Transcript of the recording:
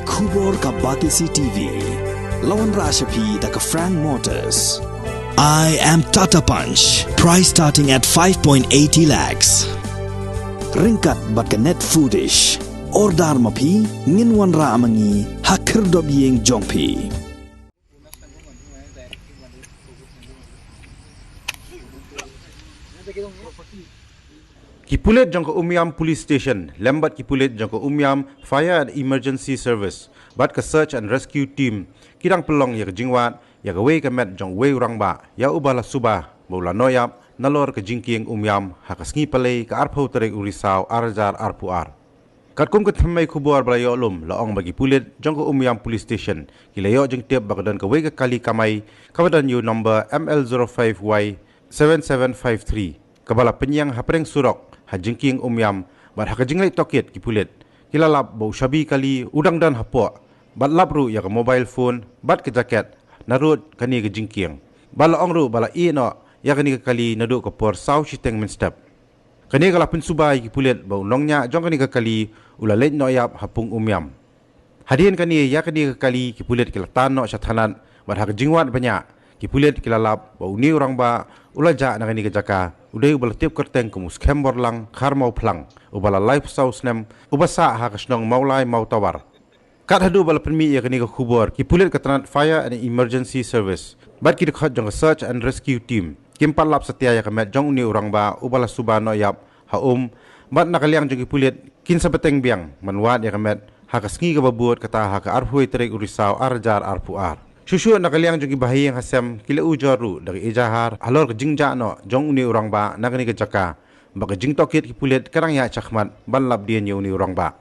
Kubor ka Batisi TV. Lawan Rashapi da ka Frank Motors. I am Tata Punch. Price starting at 5.80 lakhs. Ringkat bat ka net foodish. Ordar mapi nginwan ra amangi hakir dob yeng jongpi. Kipulit jangka Umiam Police Station, lembat Kipulit jangka Umiam Fire and Emergency Service, bat ke Search and Rescue Team, kirang pelong ya ke jingwat, ya ke wei kemet jang wei urang ba, ya ubah la subah, baula noyap, nalor ke jingking Umiam, hakas ngi palay ke arpau terek urisau arjar arpuar. Katkum ke temai kubuar balayo lum, laong bagi Pulit jangka Umiam Police Station, kilayo jeng tiap bakadan ke wei ke kali kamai, kawadan yu number ML05Y7753, kabala penyang hapreng surok, hajingking Umiam, bat hakajinglay tokit Kipulit, kilalap bau syabi kali udang dan hapok, bat labru ya ke mobile phone, bat ke jaket, narut kani ke jingking, bala ongru bala no, ya kani ke kali naduk ke por sau siteng menstep. Kani kalapin subay Kipulit bau nongnya jong kani ke kali ulalait noyap hapung Umiam. Hadian kani ya kani ke kali Kipulit kilatan no syathanan, bat hakajingwat banyak, Kipulit kilalap bau ni orang ba, ulaja na kani ke jaka, udai ubala tiap kerteng kumus kembor lang karmau plang ubala life sauce nem ubasa hakasnong maulai mau tawar kat hadu bala permi ya kini ke kubur Kipulit ketanat Fire and Emergency Service bat ki dekat jong Search and Rescue Team kimpat lap setia ya kemet jong ni orang ba ubala subano yap bat nakaliang jong Kipulit kin sabeteng biang manwat ya kemet hakasngi ke babut kata haka arhui terik urisau arjar arpuar Shushu nakaliang jong bahayi yang hasem kila ujaru dari ejahar halor ke jingja no jong uni orang ba nakani ke jaka baka jing tokit Kipulit karang ya chakmat ban lab dia ni uni orang ba